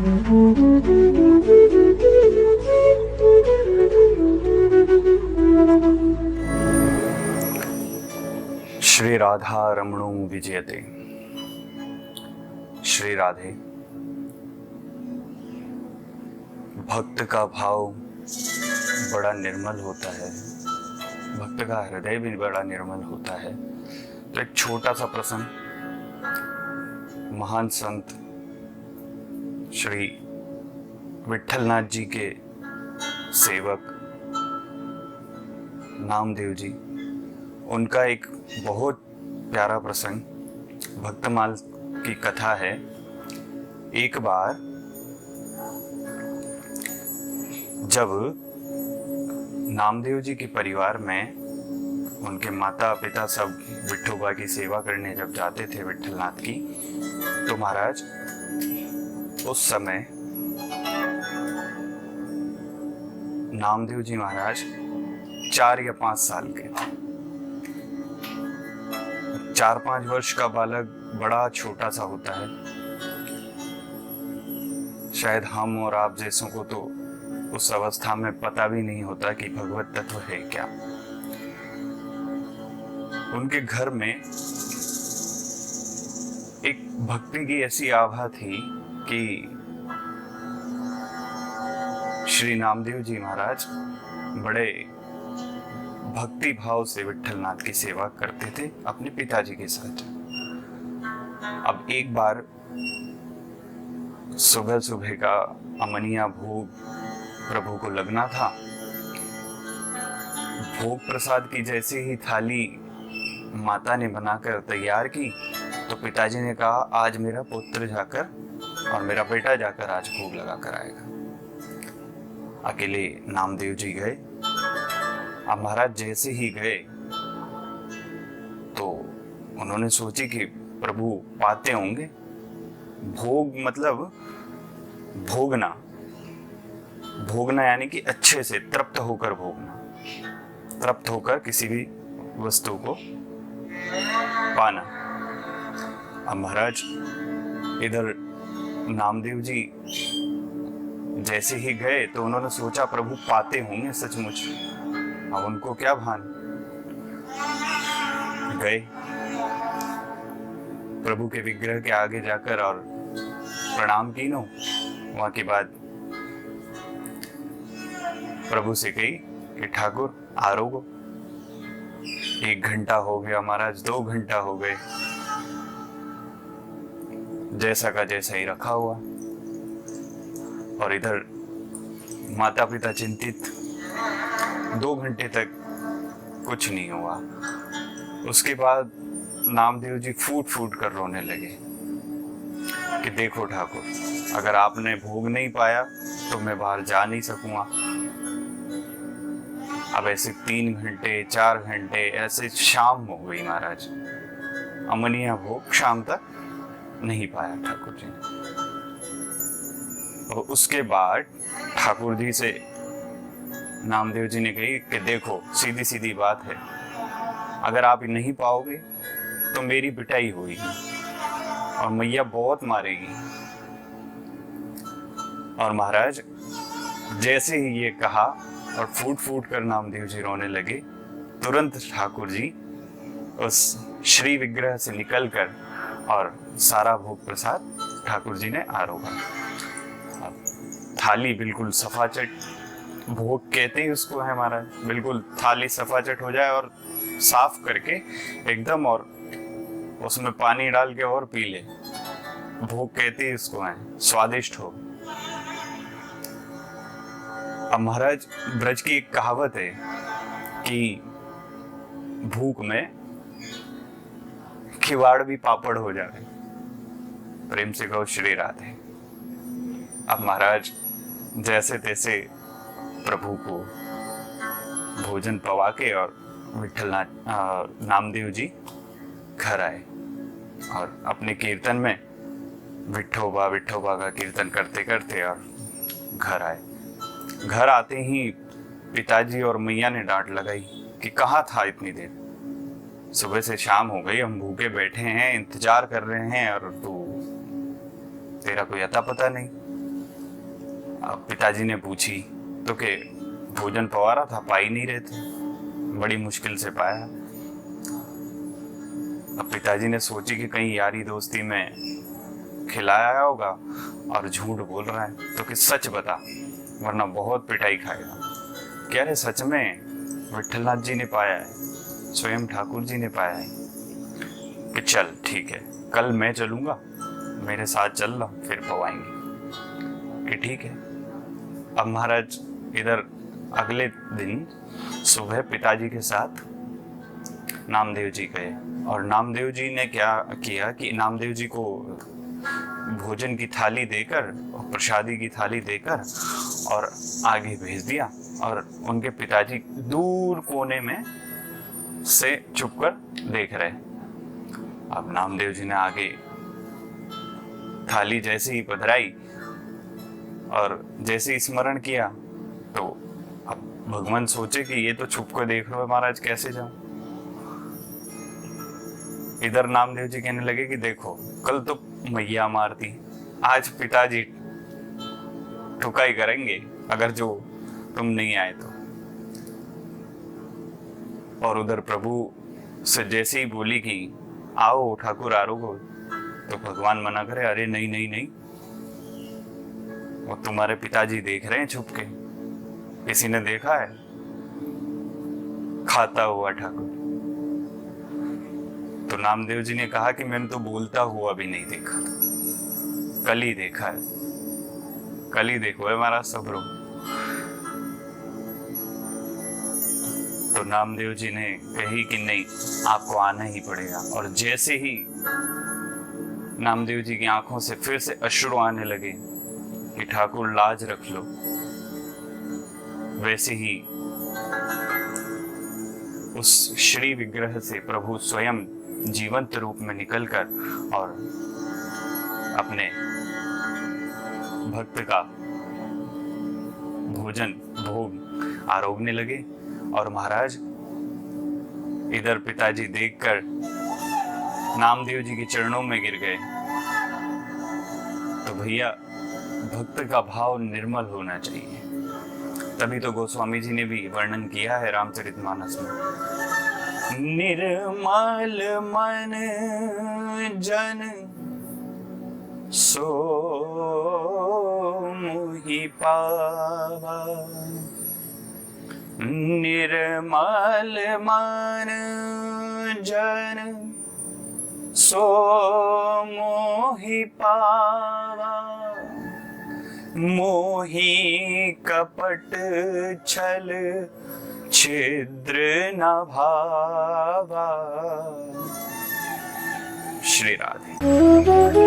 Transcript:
श्री राधा रमणो विजयते। श्री राधे, भक्त का भाव बड़ा निर्मल होता है, भक्त का हृदय भी बड़ा निर्मल होता है। तो एक छोटा सा प्रसंग, महान संत श्री विट्ठलनाथ जी के सेवक नामदेव जी, उनका एक बहुत प्यारा प्रसंग, भक्तमाल की कथा है। एक बार जब नामदेव जी के परिवार में उनके माता पिता सब विठोबा की सेवा करने जब जाते थे विट्ठलनाथ की, तो महाराज उस समय नामदेव जी महाराज 4 या 5 साल के, 4-5 वर्ष का बालक बड़ा छोटा सा होता है। शायद हम और आप जैसों को तो उस अवस्था में पता भी नहीं होता कि भगवत तत्व है क्या। उनके घर में एक भक्ति की ऐसी आभा थी कि श्री नामदेव जी महाराज बड़े भक्ति भाव से विट्ठलनाथ की सेवा करते थे अपने पिताजी के साथ। अब एक बार सुबह सुबह का अमनिया भोग प्रभु को लगना था। भोग प्रसाद की जैसे ही थाली माता ने बनाकर तैयार की, तो पिताजी ने कहा आज मेरा पुत्र जाकर और मेरा बेटा जाकर आज भोग लगा कर आएगा। अकेले नामदेव जी गए। अब महाराज जैसे ही गए तो उन्होंने सोची कि प्रभु पाते होंगे। भोग मतलब भोगना, भोगना यानी कि अच्छे से तृप्त होकर भोगना, तृप्त होकर किसी भी वस्तु को पाना। अब महाराज इधर नामदेव जी जैसे ही गए तो उन्होंने सोचा प्रभु पाते होंगे सचमुच। अब उनको क्या भान, गए प्रभु के विग्रह के आगे जाकर और प्रणाम की नो। वहां के बाद प्रभु से कही कि ठाकुर आरोगो। 1 घंटा हो गया महाराज, 2 घंटा हो गए, जैसा का जैसा ही रखा हुआ। और इधर माता पिता चिंतित, 2 घंटे तक कुछ नहीं हुआ। उसके बाद नामदेव जी फूट फूट कर रोने लगे कि देखो ठाकुर, अगर आपने भोग नहीं पाया तो मैं बाहर जा नहीं सकूंगा। अब ऐसे 3 घंटे 4 घंटे ऐसे शाम हो गई महाराज, अमनिया भोग शाम तक नहीं पाया ठाकुर जी ने। और उसके बाद ठाकुर जी से नामदेव जी ने कही कि देखो सीधी सीधी बात है, अगर आप नहीं पाओगे तो मेरी पिटाई होगी और मैया बहुत मारेगी। और महाराज जैसे ही ये कहा और फूट फूट कर नामदेव जी रोने लगे, तुरंत ठाकुर जी उस श्री विग्रह से निकलकर और सारा भोग प्रसाद ठाकुर जी ने आरोगा। अब थाली बिल्कुल सफाचट, भोग कहते ही उसको है महाराज, बिल्कुल थाली सफाचट हो जाए और साफ करके एकदम, और उसमें पानी डाल के और पी ले, भोग कहते ही इसको है, स्वादिष्ट हो। अब महाराज ब्रज की एक कहावत है कि भूख में खिवाड़ भी पापड़ हो जाए। प्रेम से कहो श्री राधे। अब महाराज जैसे तैसे प्रभु को भोजन पवा के और विट्ठलनाथ नामदेव जी घर आए और अपने कीर्तन में विठोबा विठोबा का कीर्तन करते करते और घर आए। घर आते ही पिताजी और मैया ने डांट लगाई कि कहाँ था इतनी देर, सुबह से शाम हो गई, हम भूखे बैठे हैं, इंतजार कर रहे हैं और तू, तेरा कोई अता पता नहीं। अब पिताजी ने पूछी तो के भोजन पवा रहा था, पा ही नहीं रहे थे, बड़ी मुश्किल से पाया। अब पिताजी ने सोची कि कहीं यारी दोस्ती में खिलाया होगा और झूठ बोल रहा है, तो कि सच बता वरना बहुत पिटाई खाएगा। कह रहे सच में विठलनाथ जी ने पाया है, स्वयं ठाकुर जी ने पाया है। कि चल ठीक है, कल मैं चलूंगा, मेरे साथ चल रहा, फिर पवाएंगे। कि ठीक है। अब महाराज इधर अगले दिन सुबह पिताजी के साथ नामदेव जी गए और नामदेव जी ने क्या किया कि नामदेव जी को भोजन की थाली देकर और प्रसादी की थाली देकर और आगे भेज दिया और उनके पिताजी दूर कोने में से छुपकर देख रहे। अब नामदेव जी ने आगे थाली जैसे ही पधराई और जैसे ही स्मरण किया तो अब भगवान सोचे कि ये तो छुप कर देख रहे हो महाराज, कैसे जाऊं। इधर नामदेव जी कहने लगे कि देखो कल तो मैया मारती, आज पिताजी ठुकाई करेंगे अगर जो तुम नहीं आए तो। और उधर प्रभु से जैसे ही बोली कि आओ ठाकुर आरोगो, तो भगवान मना करे, अरे नहीं नहीं नहीं, वो तुम्हारे पिताजी देख रहे हैं छुप के, किसी ने देखा है खाता हुआ ठाकुर। तो नामदेव जी ने कहा कि मैंने तो बोलता हुआ भी नहीं देखा था, कल ही देखा है, कल ही देखो है महाराज सब लोग। तो नामदेव जी ने कही कि नहीं, आपको आना ही पड़ेगा। और जैसे ही नामदेव जी की आंखों से फिर से अश्रु आने लगे कि ठाकुर लाज रख लो, वैसे ही उस श्री विग्रह से प्रभु स्वयं जीवंत रूप में निकलकर और अपने भक्त का भोजन भोग आरोगने लगे। और महाराज इधर पिताजी देखकर नामदेव जी के चरणों में गिर गए। तो भैया भक्त का भाव निर्मल होना चाहिए, तभी तो गोस्वामी जी ने भी वर्णन किया है रामचरितमानस में, निर्मल मन जन सो मोहि पावा, निर्मल मन जन सो मोहि पावा, मोहि कपट छल छिद्र न भावा। श्री राधे।